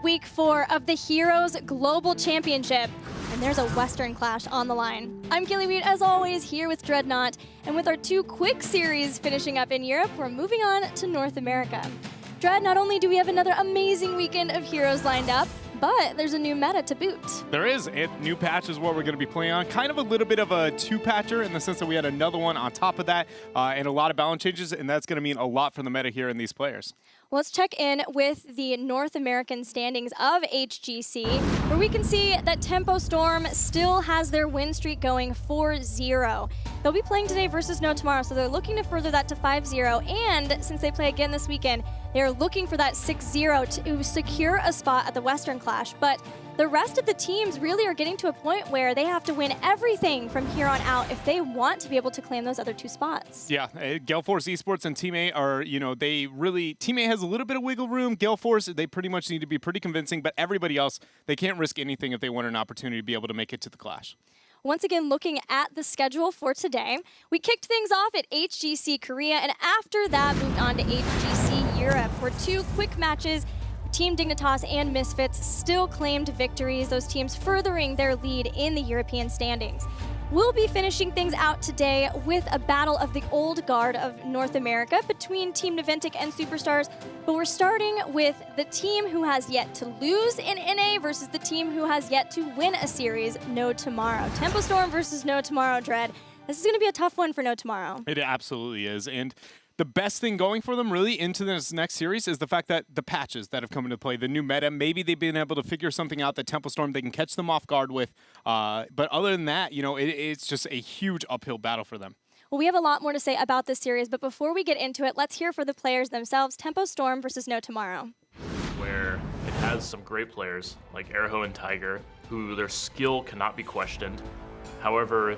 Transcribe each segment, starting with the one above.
Week 4 of the Heroes Global Championship, and there's a Western clash on the line. I'm Gilly as always, here with Dreadnought, and with our 2 quick series finishing up in Europe, we're moving on to North America. Dread, not only do we have another amazing weekend of Heroes lined up, but there's a new meta to boot. There is. New patch is what we're going to be playing on. Kind of a little bit of a 2-patcher in the sense that we had another one on top of that, and a lot of balance changes, and that's going to mean a lot for the meta here in these players. Well, let's check in with the North American standings of HGC, where we can see that Tempo Storm still has their win streak going 4-0. They'll be playing today versus No tomorrow, so they're looking to further that to 5-0, and since they play again this weekend, they're looking for that 6-0 to secure a spot at the Western Clash. But the rest of the teams really are getting to a point where they have to win everything from here on out if they want to be able to claim those other 2 spots. Yeah, Gale Force Esports and Team A are, they really, Team A has a little bit of wiggle room. Gale Force, they pretty much need to be pretty convincing, but everybody else, they can't risk anything if they want an opportunity to be able to make it to the Clash. Once again, looking at the schedule for today, we kicked things off at HGC Korea, and after that moved on to HGC Europe, where 2 quick matches, Team Dignitas and Misfits still claimed victories, those teams furthering their lead in the European standings. We'll be finishing things out today with a battle of the old guard of North America between Team Naventic and Superstars, but we're starting with the team who has yet to lose in NA versus the team who has yet to win a series, No Tomorrow. Tempo Storm versus No Tomorrow, Dread. This is going to be a tough one for No Tomorrow. It absolutely is, and the best thing going for them really into this next series is the fact that the patches that have come into play, the new meta, maybe they've been able to figure something out that Tempo Storm, they can catch them off guard with. But other than that, it's just a huge uphill battle for them. Well, we have a lot more to say about this series, but before we get into it, let's hear for the players themselves. Tempo Storm versus No Tomorrow. Where it has some great players like Erho and Tiger, who their skill cannot be questioned. However,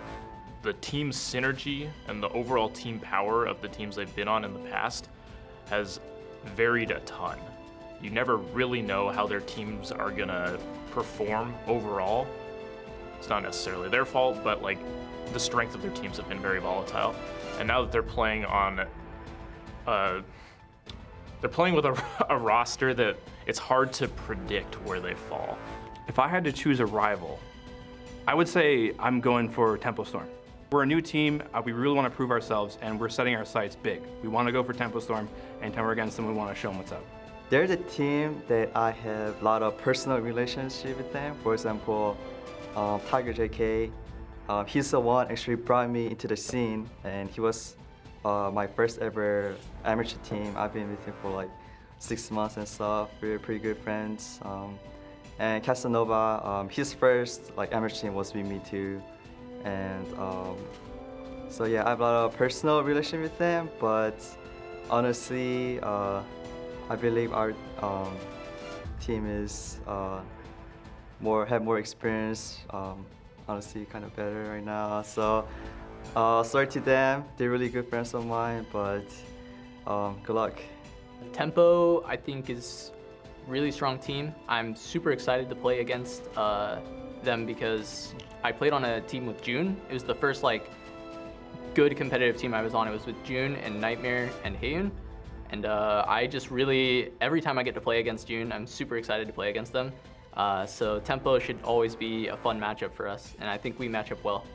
the team synergy and the overall team power of the teams they've been on in the past has varied a ton. You never really know how their teams are gonna perform overall. It's not necessarily their fault, but like the strength of their teams have been very volatile. And now that they're playing on, they're playing with a roster that it's hard to predict where they fall. If I had to choose a rival, I would say I'm going for Tempo Storm. We're a new team, we really want to prove ourselves, and we're setting our sights big. We want to go for Tempo Storm, and anytime we're against them, we want to show them what's up. They're the team that I have a lot of personal relationship with them. For example, Tiger JK, he's the one actually brought me into the scene, and he was my first ever amateur team. I've been with him for like 6 months and stuff. We're pretty good friends. And Casanova, his first amateur team was with me too. And so yeah, I have a lot of personal relation with them, but honestly, I believe our team is have more experience. Honestly, kind of better right now. So sorry to them. They're really good friends of mine, but good luck. Tempo, I think, is a really strong team. I'm super excited to play against them because I played on a team with June. It was the first good competitive team I was on. It was with June and Nightmare and Heyoon. And I just really, every time I get to play against June, I'm super excited to play against them. So Tempo should always be a fun matchup for us, and I think we match up well.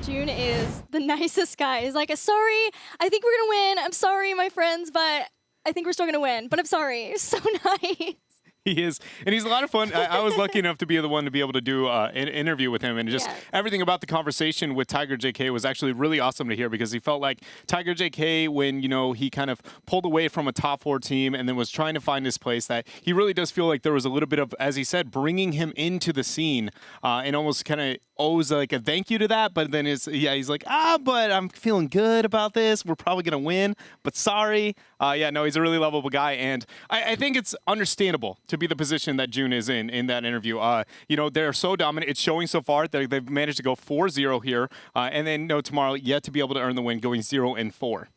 June is the nicest guy. He's like, sorry, I think we're gonna win. I'm sorry, my friends, but I think we're still gonna win. But I'm sorry. So nice. He is, and he's a lot of fun. I was lucky enough to be the one to be able to do an interview with him, and just everything about the conversation with Tiger JK was actually really awesome to hear, because he felt like Tiger JK, when he kind of pulled away from a top 4 team and then was trying to find his place, that he really does feel like there was a little bit of, as he said, bringing him into the scene, and almost kind of owes a thank you to that. But then he's like, but I'm feeling good about this. We're probably gonna win, but sorry. No, he's a really lovable guy, and I think it's understandable to be the position that June is in that interview. They're so dominant. It's showing so far. They've managed to go 4-0 here, and then No Tomorrow yet to be able to earn the win, going 0-4.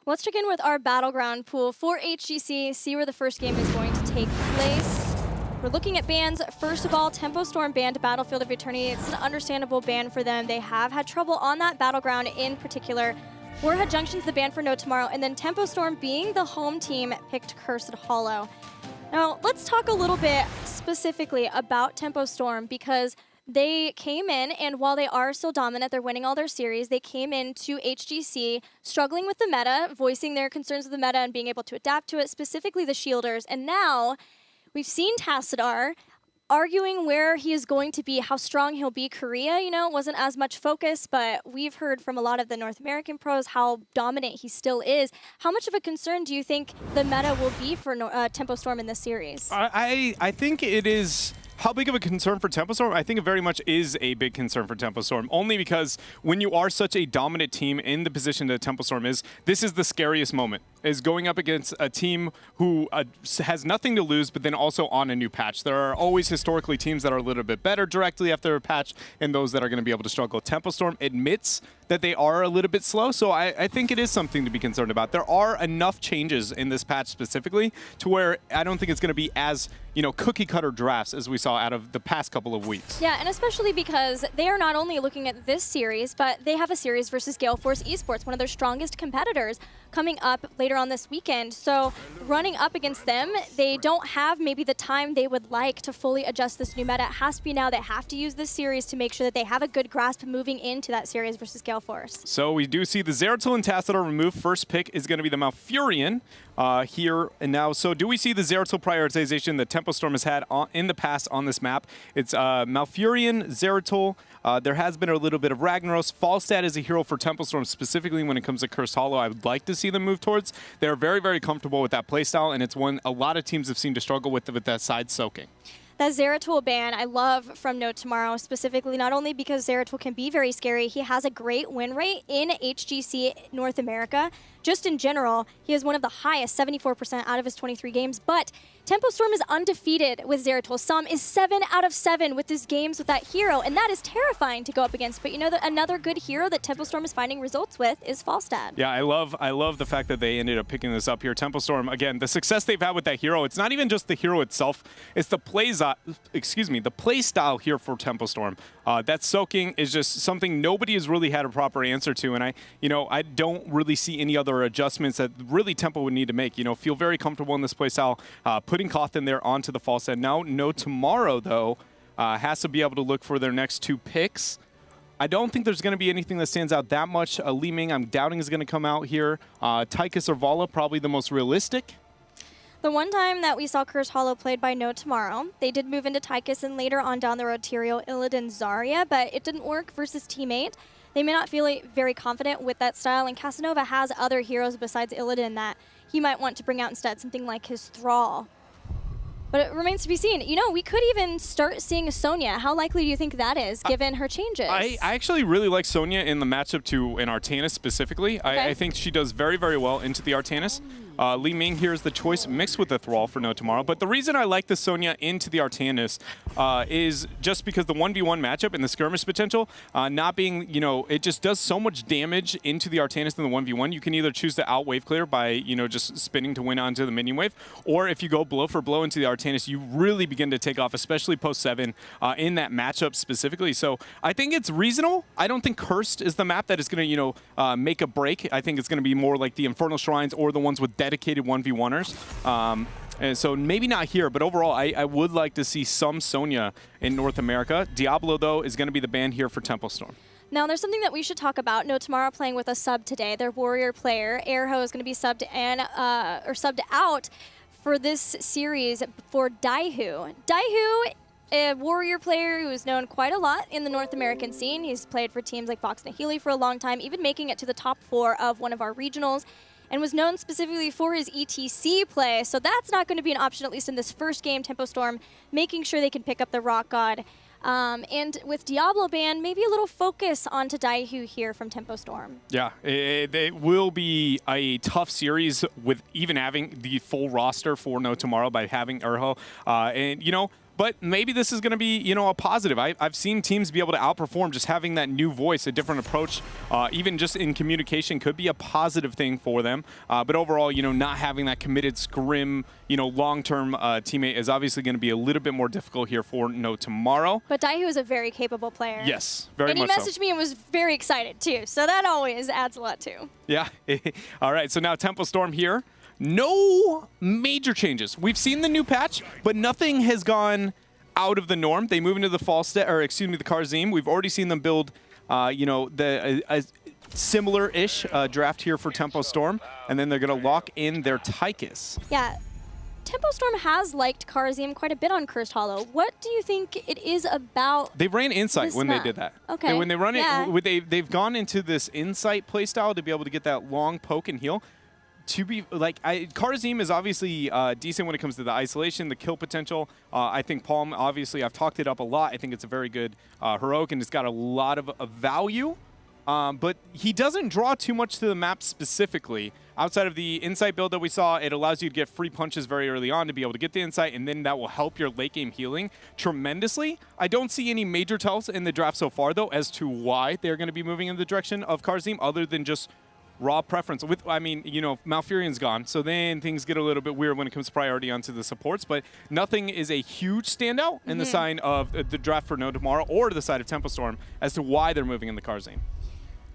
Let's check in with our Battleground pool for HGC, see where the first game is going to take place. We're looking at bans. First of all, Tempo Storm banned Battlefield of Eternity. It's an understandable ban for them. They have had trouble on that Battleground in particular. Warhead Junction's the band for No Tomorrow, and then Tempo Storm, being the home team, picked Cursed Hollow. Now, let's talk a little bit specifically about Tempo Storm, because they came in, and while they are still dominant, they're winning all their series, they came into HGC struggling with the meta, voicing their concerns with the meta and being able to adapt to it, specifically the shielders. And now we've seen Tassadar arguing where he is going to be, how strong he'll be. Korea, wasn't as much focus, but we've heard from a lot of the North American pros how dominant he still is. How much of a concern do you think the meta will be for Tempo Storm in this series? I think it is. How big of a concern for Tempo Storm? I think it very much is a big concern for Tempo Storm, only because when you are such a dominant team in the position that Tempo Storm is, this is the scariest moment, is going up against a team who has nothing to lose, but then also on a new patch. There are always historically teams that are a little bit better directly after a patch, and those that are going to be able to struggle. Tempo Storm admits that they are a little bit slow, so I think it is something to be concerned about. There are enough changes in this patch specifically to where I don't think it's going to be as cookie cutter drafts as we saw out of the past couple of weeks. Yeah, and especially because they are not only looking at this series, but they have a series versus Gale Force Esports, one of their strongest competitors, coming up later on this weekend. So running up against them, they don't have maybe the time they would like to fully adjust this new meta. It has to be now. They have to use this series to make sure that they have a good grasp moving into that series versus Gale Force. So we do see the Zeratul and Tassadar removed. First pick is going to be the Malfurion here and now. So do we see the Zeratul prioritization that Tempo Storm has had in the past on this map? It's Malfurion, Zeratul. There has been a little bit of Ragnaros. Falstad is a hero for Tempo Storm, specifically when it comes to Cursed Hollow. I would like to see them move towards. They're very, very comfortable with that playstyle, and it's one a lot of teams have seemed to struggle with that side soaking. That Zeratul ban I love from No Tomorrow, specifically not only because Zeratul can be very scary, he has a great win rate in HGC North America. Just in general, he has one of the highest, 74% out of his 23 games, but Tempo Storm is undefeated with Zeratul. Som is 7 out of 7 with his games with that hero, and that is terrifying to go up against. But another good hero that Tempo Storm is finding results with is Falstad. Yeah, I love the fact that they ended up picking this up here. Tempo Storm, again, the success they've had with that hero, it's not even just the hero itself, it's the play style here for Tempo Storm. That soaking is just something nobody has really had a proper answer to, and I don't really see any other adjustments that really Tempo would need to make. Feel very comfortable in this playstyle, putting Cawthon there onto the Falstad. Now, No Tomorrow, though, has to be able to look for their next 2 picks. I don't think there's going to be anything that stands out that much. Li Ming, I'm doubting, is going to come out here. Tychus or Vala, probably the most realistic. The one time that we saw Cursed Hollow played by No Tomorrow, they did move into Tychus and later on down the road Tyrael, Illidan, Zarya, but it didn't work versus Teammate. They may not feel very confident with that style, and Casanova has other heroes besides Illidan that he might want to bring out instead, something like his Thrall. But it remains to be seen. We could even start seeing Sonya. How likely do you think that is, given her changes? I actually really like Sonya in the matchup to an Artanis specifically. Okay. I think she does very, very well into the Artanis. Li Ming here is the choice mixed with the Thrall for No Tomorrow. But the reason I like the Sonya into the Artanis is just because the 1v1 matchup and the skirmish potential not being, it just does so much damage into the Artanis in the 1v1. You can either choose to out wave clear by, just spinning to win onto the minion wave, or if you go blow for blow into the Artanis, you really begin to take off, especially post 7 in that matchup specifically. So I think it's reasonable. I don't think Cursed is the map that is going to, make a break. I think it's going to be more like the Infernal Shrines or the ones with dedicated 1v1ers. And so maybe not here, but overall, I would like to see some Sonya in North America. Diablo, though, is going to be the ban here for Tempo Storm. Now, there's something that we should talk about. No Tomorrow playing with a sub today. Their warrior player, Airho, is going to be subbed or subbed out for this series for Daihu. Daihu, a warrior player who is known quite a lot in the North American scene. He's played for teams like Fox and Healy for a long time, even making it to the top 4 of one of our regionals, and was known specifically for his ETC play. So that's not going to be an option, at least in this first game. Tempo Storm making sure they can pick up the Rock God. And with Diablo ban, maybe a little focus onto Daihu here from Tempo Storm. Yeah, it will be a tough series with even having the full roster for No Tomorrow by having Urho. And, But maybe this is going to be, you know, a positive. I've seen teams be able to outperform just having that new voice, a different approach, even just in communication could be a positive thing for them. But overall, you know, not having that committed scrim, you know, long-term teammate is obviously going to be a little bit more difficult here for No Tomorrow. But Daihu is a very capable player. Yes, very much so. And he messaged me and was very excited too, so that always adds a lot too. Yeah. All right, so now Tempo Storm here. No major changes. We've seen the new patch, but nothing has gone out of the norm. They move into the the Karzim. We've already seen them build, you know, a similar-ish draft here for Tempo Storm, and then they're going to lock in their Tychus. Yeah. Tempo Storm has liked Karzim quite a bit on Cursed Hollow. What do you think it is about? They ran Insight when they did that. Okay. When they run it, they've gone into this Insight playstyle to be able to get that long poke and heal. To be like, Karzim is obviously decent when it comes to the isolation, the kill potential. I think Palm, obviously, I've talked it up a lot. I think it's a very good heroic, and it's got a lot of value. But he doesn't draw too much to the map specifically. Outside of the Insight build that we saw, it allows you to get free punches very early on to be able to get the Insight, and then that will help your late game healing tremendously. I don't see any major tells in the draft so far, though, as to why they're going to be moving in the direction of Karzim, other than just raw preference. I mean, you know, Malfurion's gone, so then things get a little bit weird when it comes to priority onto the supports, but nothing is a huge standout in the sign of the draft for No Tomorrow or the side of Tempo Storm as to why they're moving in the Karzim.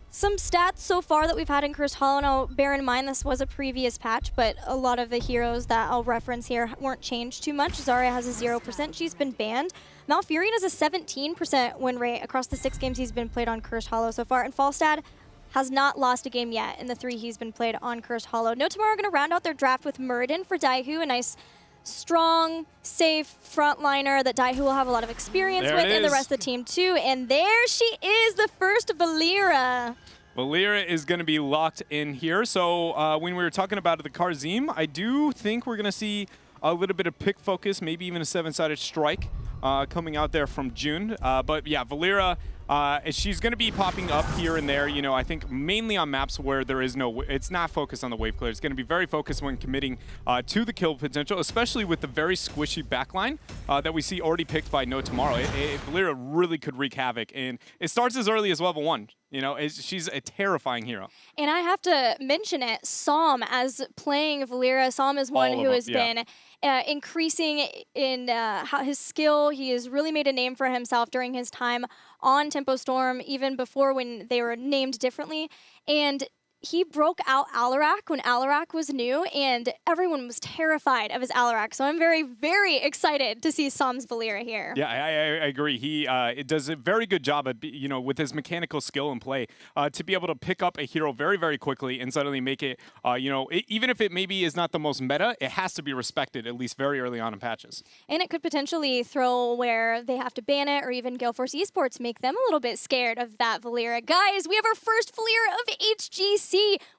Some stats so far that we've had in Cursed Hollow. Now, bear in mind this was a previous patch, but a lot of the heroes that I'll reference here weren't changed too much. Zarya has a 0%. She's been banned. Malfurion has a 17% win rate across the 6 games he's been played on Cursed Hollow so far, and Falstad has not lost a game yet in the 3 he's been played on Cursed Hollow. No Tomorrow are going to round out their draft with Muradin for Daihu, a nice, strong, safe frontliner that Daihu will have a lot of experience with, and the rest of the team too. And there she is, the first Valeera. Valeera is going to be locked in here. So when we were talking about the Karzim, I do think we're going to see a little bit of pick focus, maybe even a 7-sided strike coming out there from June. But yeah, Valeera, she's going to be popping up here and there, you know, I think mainly on maps where there is no, it's not focused on the wave clear. It's going to be very focused when committing to the kill potential, especially with the very squishy backline that we see already picked by No Tomorrow. Valeera really could wreak havoc, and it starts as early as level 1. You know, she's a terrifying hero. And I have to mention it, Psalm, as playing Valeera. Psalm is one who has been increasing in his skill. He has really made a name for himself during his time on Tempo Storm, even before when they were named differently. And he broke out Alarak when Alarak was new, and everyone was terrified of his Alarak. So I'm very, very excited to see Psalm's Valeera here. Yeah, I agree. He does a very good job at, you know, with his mechanical skill and play to be able to pick up a hero very, very quickly and suddenly make it, you know, even if it maybe is not the most meta, it has to be respected, at least very early on in patches. And it could potentially throw where they have to ban it, or even Gale Force Esports make them a little bit scared of that Valeera. Guys, we have our first Valeera of HGC.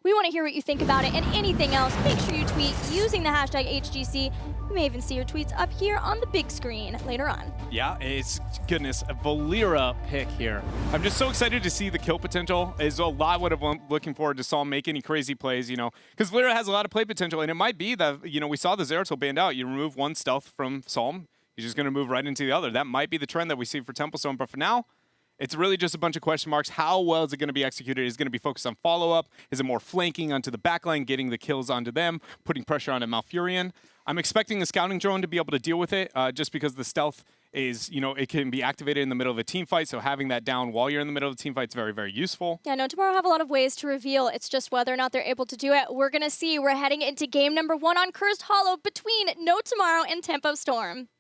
We want to hear what you think about it, and anything else, make sure you tweet using the hashtag HGC. You may even see your tweets up here on the big screen later on. Yeah, it's, goodness, a Valeera pick here. I'm just so excited to see the kill potential. Is a lot what I'm looking forward to saw make any crazy plays, you know, because Valeera has a lot of play potential, and it might be that, you know, we saw the Zeratul banned out. You remove one stealth from Psalm, he's just going to move right into the other. That might be the trend that we see for Tempo Storm, but for now, it's really just a bunch of question marks. How well is it going to be executed? Is it going to be focused on follow-up? Is it more flanking onto the backline, getting the kills onto them, putting pressure on a Malfurion? I'm expecting the scouting drone to be able to deal with it just because the stealth is, you know, it can be activated in the middle of a team fight, so having that down while you're in the middle of the team fight is very, very useful. Yeah, No Tomorrow have a lot of ways to reveal. It's just whether or not they're able to do it. We're going to see. We're heading into game number 1 on Cursed Hollow between No Tomorrow and Tempo Storm.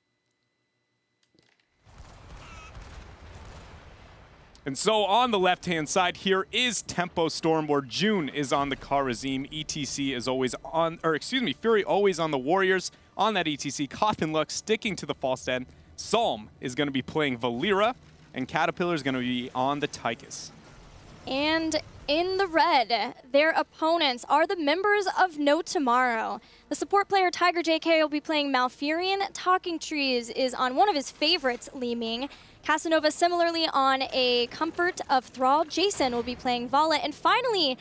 And so on the left-hand side here is Tempo Storm, where June is on the Karazim. ETC is always on, or excuse me, Fury always on the Warriors on that ETC. Coffin Luck sticking to the Falstad. Psalm is going to be playing Valeera, and Caterpillar is going to be on the Tychus. And in the red, their opponents are the members of No Tomorrow. The support player Tiger JK will be playing Malfurion. Talking Trees is on one of his favorites, Li Ming. Casanova similarly on a Comfort of Thrall. Jason will be playing Vala. And finally,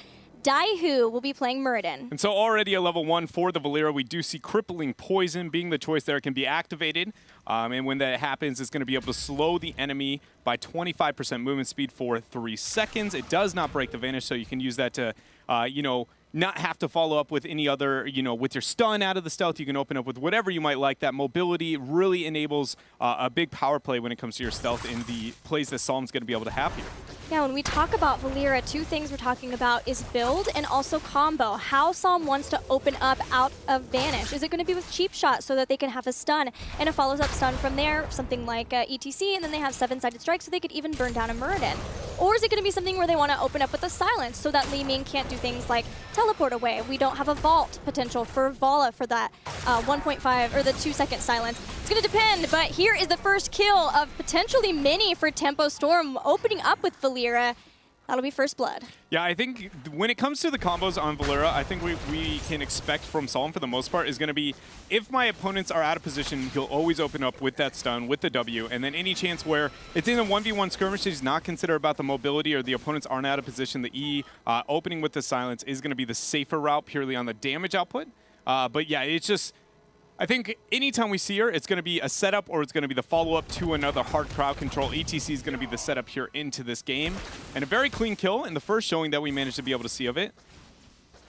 Daihu will be playing Muradin. And so already at level 1 for the Valera, we do see Crippling Poison being the choice there. It can be activated. And when that happens, it's going to be able to slow the enemy by 25% movement speed for 3 seconds. It does not break the Vanish, so you can use that to, not have to follow up with any other, with your stun out of the stealth. You can open up with whatever you might like. That mobility really enables a big power play when it comes to your stealth in the plays that Psalm's going to be able to have here. Yeah, when we talk about Valera, 2 things we're talking about is build and also combo. How Psalm wants to open up out of Vanish. Is it going to be with Cheap Shot so that they can have a stun and a follows up stun from there, something like ETC, and then they have 7-sided strike so they could even burn down a Muradin? Or is it going to be something where they want to open up with a silence so that Li Ming can't do things like teleport away? We don't have a vault potential for Vala for that 1.5 or the 2-second silence. It's going to depend, but here is the first kill of potentially many for Tempo Storm opening up with Valera. That'll be first blood. Yeah, I think when it comes to the combos on Valera, I think we can expect from Psalm for the most part is going to be, if my opponents are out of position, he'll always open up with that stun, with the W, and then any chance where it's in a 1v1 skirmish, he's not consider about the mobility or the opponents aren't out of position, the E opening with the silence is going to be the safer route purely on the damage output. But yeah, it's just, I think anytime we see her, it's going to be a setup or it's going to be the follow-up to another hard crowd control. ETC is going to be the setup here into this game. And a very clean kill in the first showing that we managed to be able to see of it.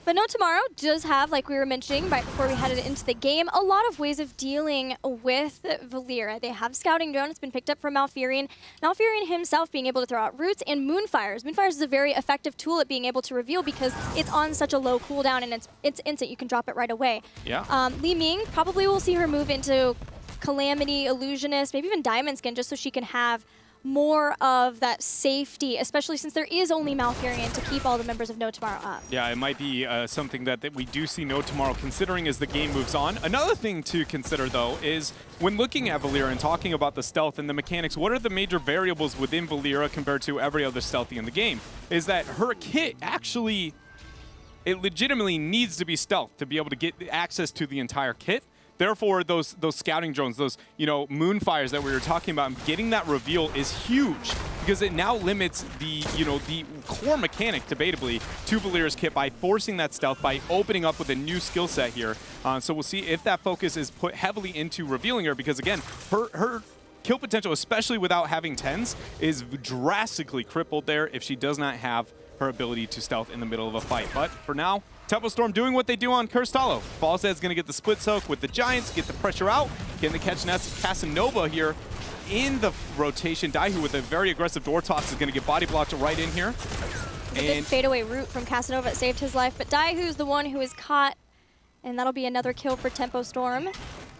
But No Tomorrow does have, like we were mentioning right before we headed into the game, a lot of ways of dealing with Valera. They have Scouting Drone. It's been picked up from Malfurion. Malfurion himself being able to throw out roots and Moonfires. Moonfires is a very effective tool at being able to reveal because it's on such a low cooldown and it's instant. You can drop it right away. Yeah. Li Ming, probably will see her move into Calamity, Illusionist, maybe even Diamond Skin just so she can have more of that safety, especially since there is only Malfurion to keep all the members of No Tomorrow up. Yeah, it might be something that we do see No Tomorrow considering as the game moves on. Another thing to consider, though, is when looking at Valera and talking about the stealth and the mechanics, what are the major variables within Valera compared to every other stealthy in the game? Is that her kit actually, it legitimately needs to be stealth to be able to get access to the entire kit. Therefore, those scouting drones, those Moonfires that we were talking about, getting that reveal is huge because it now limits the the core mechanic, debatably, to Valera's kit by forcing that stealth, by opening up with a new skill set here. So we'll see if that focus is put heavily into revealing her because, again, her kill potential, especially without having 10s, is drastically crippled there if she does not have her ability to stealth in the middle of a fight. But for now, Tempo Storm doing what they do on Cursed Hollow. Falzad's going to get the split soak with the Giants, get the pressure out, getting the catch nest. Casanova here in the rotation. Daihu with a very aggressive door toss is going to get body blocked right in here. A good fadeaway route from Casanova that saved his life, but Daihu's the one who is caught, and that'll be another kill for Tempo Storm.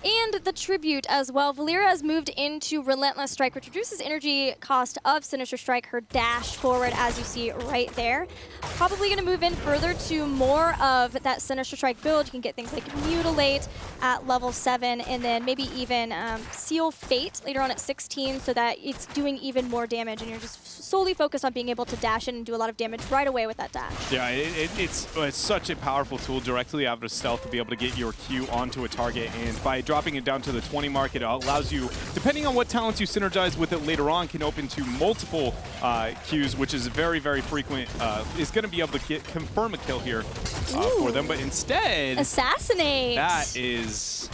And the Tribute as well. Valera has moved into Relentless Strike, which reduces energy cost of Sinister Strike, her dash forward, as you see right there. Probably going to move in further to more of that Sinister Strike build. You can get things like Mutilate at level 7, and then maybe even Seal Fate later on at 16, so that it's doing even more damage, and you're just solely focused on being able to dash in and do a lot of damage right away with that dash. Yeah, it's such a powerful tool directly out of stealth to be able to get your Q onto a target, and by dropping it down to the 20 mark, it allows you, depending on what talents you synergize with it later on, can open to multiple Qs, which is very, very frequent. Is going to be able to confirm a kill here for them, but instead... Assassinate! That is...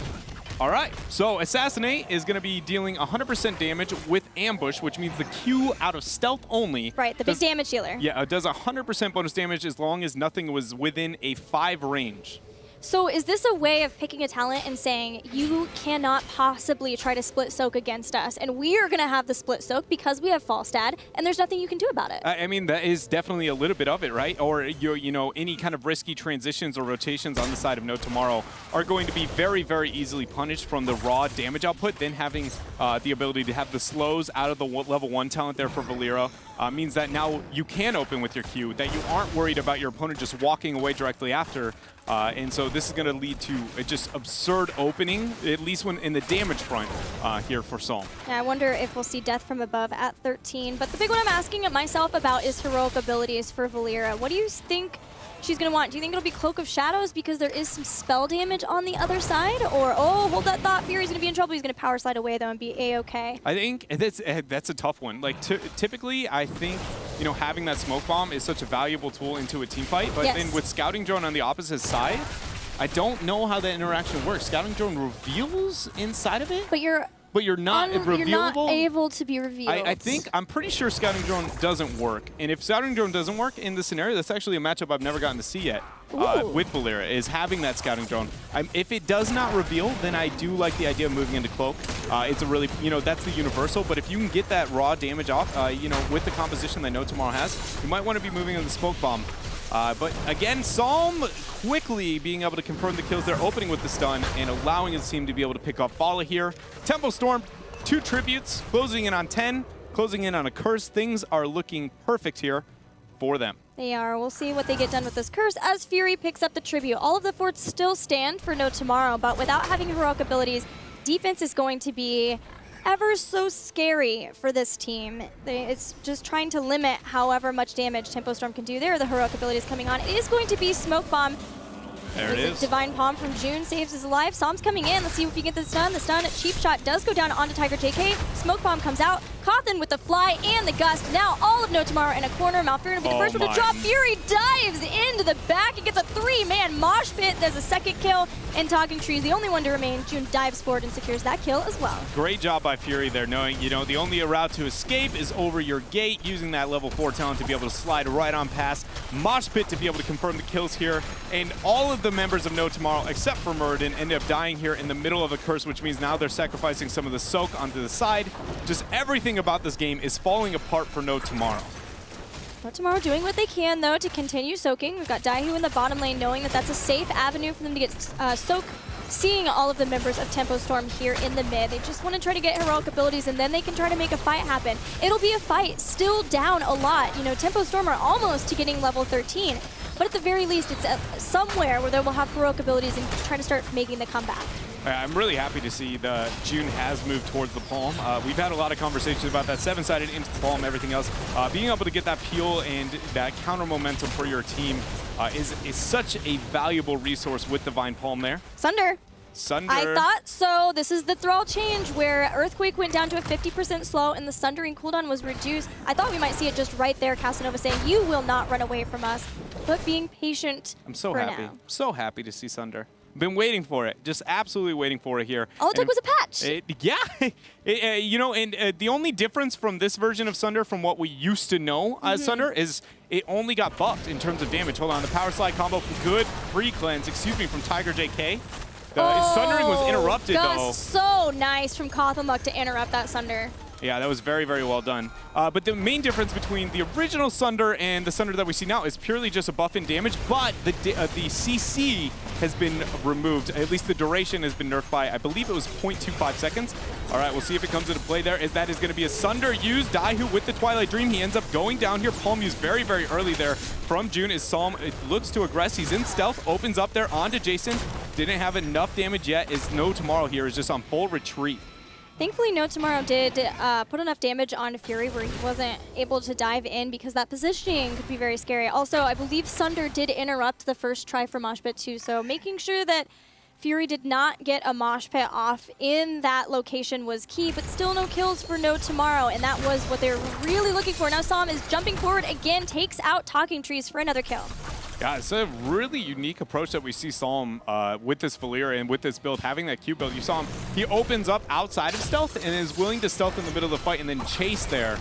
All right, so Assassinate is going to be dealing 100% damage with Ambush, which means the Q out of stealth only. Right, the big damage dealer. Yeah, it does 100% bonus damage as long as nothing was within a 5 range. So is this a way of picking a talent and saying, you cannot possibly try to split soak against us, and we are going to have the split soak because we have Falstad, and there's nothing you can do about it? I mean, that is definitely a little bit of it, right? Or, any kind of risky transitions or rotations on the side of No Tomorrow are going to be very, very easily punished from the raw damage output. Then having the ability to have the slows out of the level 1 talent there for Valera means that now you can open with your Q, that you aren't worried about your opponent just walking away directly after. And so this is going to lead to a just absurd opening, at least when in the damage front here for Psalm. Yeah, I wonder if we'll see Death from Above at 13. But the big one I'm asking myself about is heroic abilities for Valera. What do you think she's going to want? Do you think it'll be Cloak of Shadows because there is some spell damage on the other side? Or, oh, hold that thought, Fury's going to be in trouble. He's going to power slide away, though, and be A-okay. I think that's a tough one. Like, typically, I think you know, having that smoke bomb is such a valuable tool into a team fight. But then with scouting drone on the opposite side, I don't know how that interaction works. Scouting drone reveals inside of it, but you're not revealable. You're not able to be revealed. I'm pretty sure scouting drone doesn't work. And if scouting drone doesn't work in this scenario, that's actually a matchup I've never gotten to see yet with Valera, is having that scouting drone. If it does not reveal, then I do like the idea of moving into cloak. It's a really, you know, that's the universal. But if you can get that raw damage off, you know, with the composition that No Tomorrow has, you might want to be moving into the smoke bomb. But again, Psalm quickly being able to confirm the kills. They're opening with the stun and allowing his team to be able to pick up Bala here. Tempo Storm, 2 tributes, closing in on 10, closing in on a curse. Things are looking perfect here for them. They are. We'll see what they get done with this curse as Fury picks up the tribute. All of the forts still stand for No Tomorrow, but without having heroic abilities, defense is going to be ever so scary for this team. It's just trying to limit however much damage Tempo Storm can do. There are the heroic abilities coming on. It is going to be Smoke Bomb. There it is. Divine Palm from June saves his life. Psalm's coming in. Let's see if he gets the stun. The stun, cheap shot does go down onto Tiger JK. Smoke Bomb comes out. Cawthon with the fly and the gust. Now all of No Tomorrow in a corner. Malfurion will be the first one to drop. Fury dives into the back and gets a 3-man mosh pit. There's a second kill. And Talking Tree is the only one to remain. June dives forward and secures that kill as well. Great job by Fury there, knowing, you know, the only route to escape is over your gate, using that level 4 talent to be able to slide right on past. Mosh pit to be able to confirm the kills here. And all of the members of No Tomorrow, except for Muradin, end up dying here in the middle of a curse, which means now they're sacrificing some of the soak onto the side. Just everything about this game is falling apart for No Tomorrow. No Tomorrow doing what they can, though, to continue soaking. We've got Daihu in the bottom lane, knowing that that's a safe avenue for them to get soak. Seeing all of the members of Tempo Storm here in the mid. They just want to try to get heroic abilities, and then they can try to make a fight happen. It'll be a fight, still down a lot. You know, Tempo Storm are almost to getting level 13, but at the very least, it's somewhere where they will have heroic abilities and try to start making the comeback. I'm really happy to see the June has moved towards the palm. We've had a lot of conversations about that 7-sided into the palm, everything else. Being able to get that peel and that counter momentum for your team is such a valuable resource with Divine Palm there. Sunder. Sunder. I thought so. This is the Thrall change where Earthquake went down to a 50% slow and the Sundering cooldown was reduced. I thought we might see it just right there, Casanova saying, "You will not run away from us," but being patient. I'm so for happy. now. So happy to see Sunder. Been waiting for it, just absolutely waiting for it here. All it took was a patch. You know, and the only difference from this version of Sunder from what we used to know as Sunder is it only got buffed in terms of damage. Hold on, the power slide combo, good pre-cleanse, from Tiger JK. Sundering was interrupted, though. So nice from Cawthon to interrupt that Sunder. Yeah, that was very, very well done. But the main difference between the original Sunder and the Sunder that we see now is purely just a buff in damage, but the CC has been removed. At least the duration has been nerfed by, I believe it was 0.25 seconds. All right, we'll see if it comes into play there. That is going to be a Sunder used. Daihu with the Twilight Dream. He ends up going down here. Palm used very, very early there from June. Is Psalm, it looks to aggress. He's in stealth, opens up there onto Jason. Didn't have enough damage yet. Is No Tomorrow here is just on full retreat. Thankfully, No Tomorrow did put enough damage on Fury where he wasn't able to dive in because that positioning could be very scary. Also, I believe Sunder did interrupt the first try for Mosh Pit too, so making sure that Fury did not get a Mosh Pit off in that location was key, but still no kills for No Tomorrow, and that was what they're really looking for. Now Psalm is jumping forward again, takes out Talking Trees for another kill. Yeah, it's a really unique approach that we see Psalm with this Valera and with this build, having that Q build. You saw him, he opens up outside of stealth and is willing to stealth in the middle of the fight and then chase there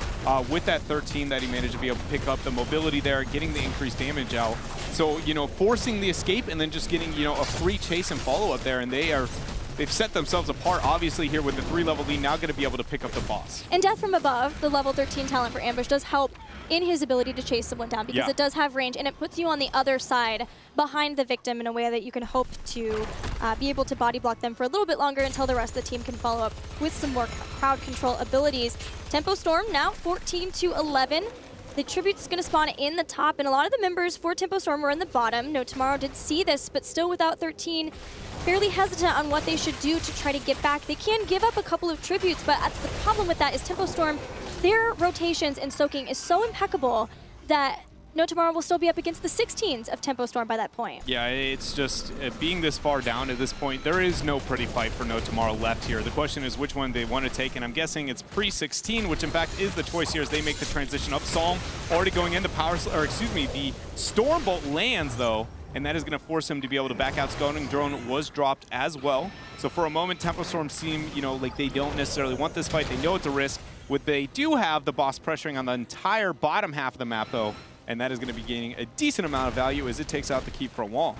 with that 13 that he managed to be able to pick up the mobility there, getting the increased damage out. So, you know, forcing the escape and then just getting, you know, a free chase and follow up there, and they've set themselves apart, obviously, here with the 3-level lead, now going to be able to pick up the boss. And Death from Above, the level 13 talent for Ambush, does help in his ability to chase someone down because it does have range and it puts you on the other side behind the victim in a way that you can hope to be able to body block them for a little bit longer until the rest of the team can follow up with some more crowd control abilities. Tempo Storm now 14-11. The tribute's going to spawn in the top, and a lot of the members for Tempo Storm were in the bottom. No Tomorrow did see this, but still without 13, fairly hesitant on what they should do to try to get back. They can give up a couple of tributes, but the problem with that is Tempo Storm, their rotations and soaking is so impeccable that No Tomorrow will still be up against the 16s of Tempo Storm by that point. Yeah, it's just being this far down at this point, there is no pretty fight for No Tomorrow left here. The question is which one they want to take, and I'm guessing it's pre-16, which in fact is the choice here as they make the transition up. Psalm already going into the Stormbolt lands though, and that is going to force him to be able to back out. Scouting Drone was dropped as well. So for a moment, Tempo Storm seem, like they don't necessarily want this fight. They know it's a risk. They do have the boss pressuring on the entire bottom half of the map though, and that is going to be gaining a decent amount of value as it takes out the keep from Wall.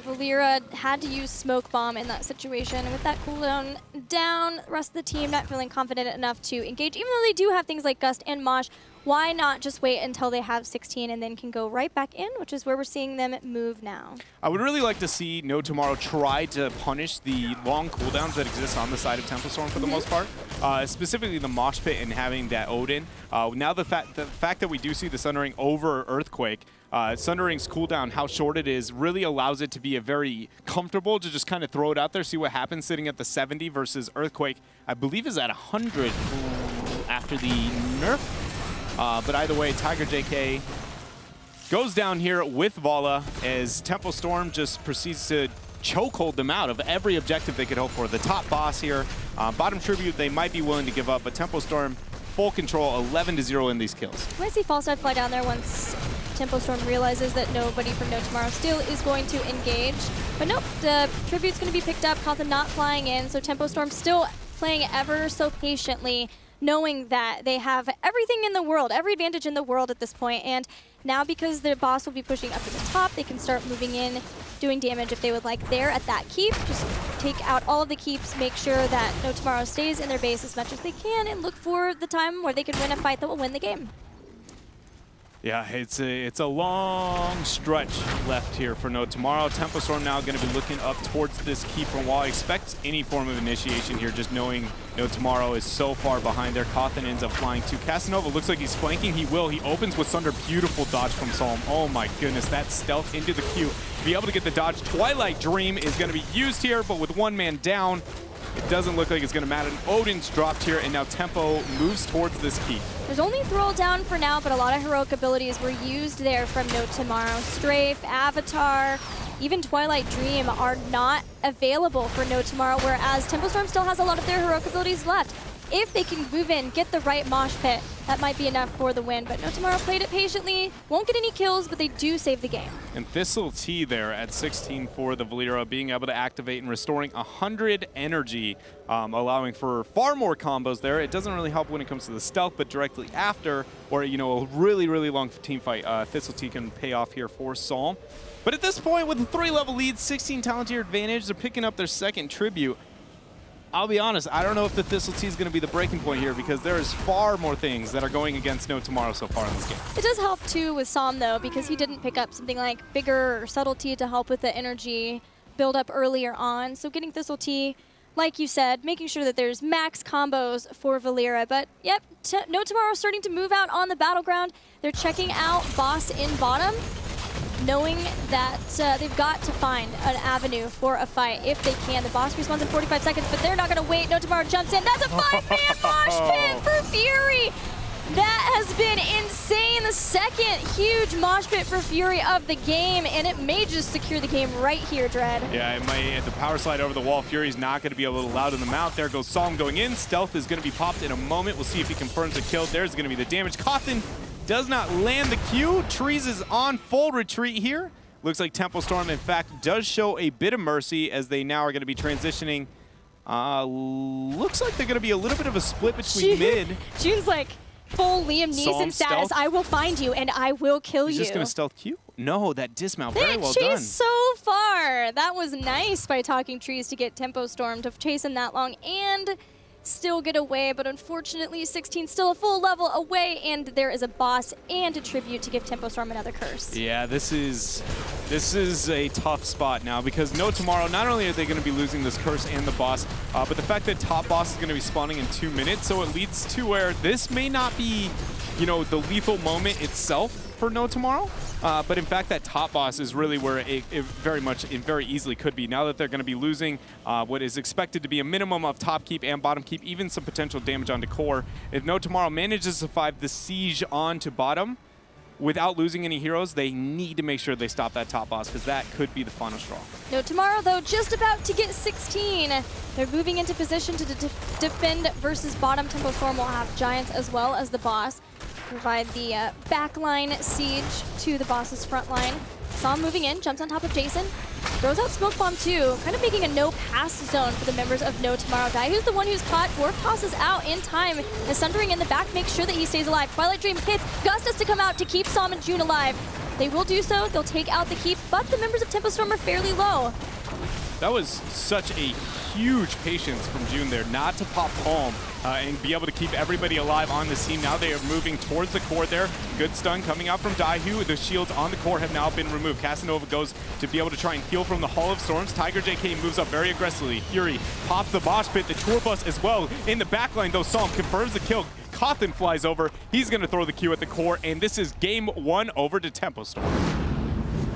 Valera had to use Smoke Bomb in that situation. And with that cooldown down, the rest of the team not feeling confident enough to engage. Even though they do have things like Gust and Mosh, why not just wait until they have 16 and then can go right back in, which is where we're seeing them move now. I would really like to see No Tomorrow try to punish the long cooldowns that exist on the side of Tempo Storm for the most part, specifically the Mosh Pit and having that Odin. Now the fact that we do see the Sundering over Earthquake, Sundering's cooldown, how short it is, really allows it to be a very comfortable to just kind of throw it out there, see what happens sitting at the 70 versus Earthquake, I believe is at 100 after the nerf. But either way, Tiger JK goes down here with Vala as Tempo Storm just proceeds to chokehold them out of every objective they could hope for. The top boss here, bottom tribute they might be willing to give up, but Tempo Storm full control, 11-0 in these kills. I see False Start fly down there once Tempo Storm realizes that nobody from No Tomorrow still is going to engage. But nope, the tribute's going to be picked up, Kotha not flying in, so Tempo Storm still playing ever so patiently, knowing that they have everything in the world, every advantage in the world at this point. And now because their boss will be pushing up to the top, they can start moving in, doing damage if they would like there at that keep. Just take out all of the keeps, make sure that No Tomorrow stays in their base as much as they can, and look for the time where they can win a fight that will win the game. Yeah, it's a long stretch left here for No Tomorrow. Tempo Storm now going to be looking up towards this keep from Wall. I expect any form of initiation here, just knowing No Tomorrow is so far behind there. Kothan ends up flying too. Casanova looks like he's flanking. He will. He opens with Sunder. Beautiful dodge from Psalm. Oh my goodness, that stealth into the queue. To be able to get the dodge. Twilight Dream is going to be used here, but with one man down, it doesn't look like it's going to matter. Odin's dropped here, and now Tempo moves towards this keep. There's only Thrall down for now, but a lot of heroic abilities were used there from No Tomorrow. Strafe, Avatar, even Twilight Dream are not available for No Tomorrow, whereas Tempo Storm still has a lot of their heroic abilities left. If they can move in, get the right mosh pit, that might be enough for the win. But No Tomorrow played it patiently, won't get any kills, but they do save the game. And Thistle T there at 16 for the Valera, being able to activate and restoring 100 energy, allowing for far more combos there. It doesn't really help when it comes to the stealth, but directly after, or a really, really long team fight, Thistle T can pay off here for Psalm. But at this point, with a 3-level lead, 16 talent tier advantage, they're picking up their second tribute. I'll be honest, I don't know if the Thistle T is going to be the breaking point here, because there is far more things that are going against No Tomorrow so far in this game. It does help too with Psalm though, because he didn't pick up something like Vigor or Subtlety to help with the energy build up earlier on. So getting Thistle T, like you said, making sure that there's max combos for Valera. But yep, No Tomorrow starting to move out on the battleground. They're checking out boss in bottom, knowing that they've got to find an avenue for a fight if they can. The boss respawns in 45 seconds, but they're not going to wait. No Tomorrow jumps in. That's a 5-man mosh pit for Fury. That has been insane. The second huge mosh pit for Fury of the game, and it may just secure the game right here, Dread. Yeah, it might. At the power slide over the wall, Fury's not going to be able to allow them out. There goes Psalm going in. Stealth is going to be popped in a moment. We'll see if he confirms the kill. There's going to be the damage. Kothan does not land the Q. Trees is on full retreat here. Looks like Tempo Storm, in fact, does show a bit of mercy as they now are going to be transitioning. Looks like they're going to be a little bit of a split between mid. June's like full Liam Neeson Psalm status. stealth. I will find you and I will kill He's you. just going to stealth Q? No, that dismount. Very well chase done. so far. That was nice by Talking Trees to get Tempo Storm to chase him that long and still get away, but unfortunately 16 still a full level away, and there is a boss and a tribute to give Tempo Storm another curse. Yeah, this is a tough spot now, because No Tomorrow, not only are they going to be losing this curse and the boss, but the fact that top boss is going to be spawning in 2 minutes, so it leads to where this may not be, the lethal moment itself for No Tomorrow, but in fact that top boss is really where it very easily could be. Now that they're going to be losing what is expected to be a minimum of top keep and bottom keep, even some potential damage onto core. If No Tomorrow manages to survive the siege onto bottom, without losing any heroes, they need to make sure they stop that top boss because that could be the final straw. No Tomorrow, though, just about to get 16. They're moving into position to defend versus bottom. Tempo Storm will have Giants as well as the boss. Provide the backline siege to the boss's front line. Saw him moving in, jumps on top of Jason. Throws out Smoke Bomb too, kind of making a no-pass zone for the members of No Tomorrow. Daihu's the one who's caught. Dwarf tosses out in time. The Sundering in the back makes sure that he stays alive. Twilight Dream hits. Gustus to come out to keep Sam and June alive. They will do so. They'll take out the keep, but the members of Tempo Storm are fairly low. That was such a huge patience from June there, not to pop home and be able to keep everybody alive on this team. Now they are moving towards the core there. Good stun coming out from Daihu. The shields on the core have now been removed. Casanova goes to be able to try and heal from the Hall of Storms. Tiger JK moves up very aggressively. Fury pops the Bosch Pit, the tour bus as well. In the backline, though, Psalm confirms the kill. Cawthon flies over. He's going to throw the Q at the core, and this is game 1 over to Tempo Storm.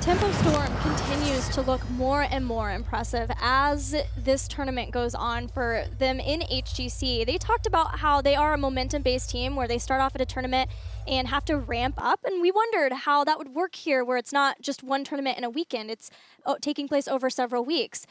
Tempo Storm continues to look more and more impressive as this tournament goes on for them in HGC. They talked about how they are a momentum-based team where they start off at a tournament and have to ramp up, and we wondered how that would work here where it's not just one tournament in a weekend, it's taking place over several weeks.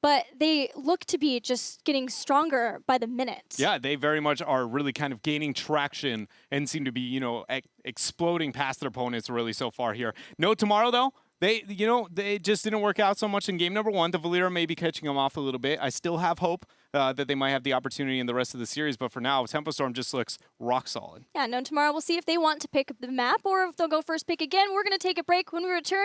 But they look to be just getting stronger by the minute. Yeah, they very much are really kind of gaining traction and seem to be, you know, exploding past their opponents really so far here. No Tomorrow, though. They just didn't work out so much in game number 1. The Valera may be catching them off a little bit. I still have hope that they might have the opportunity in the rest of the series, but for now, Tempo Storm just looks rock solid. Yeah, No Tomorrow. We'll see if they want to pick the map or if they'll go first pick again. We're going to take a break. When we return,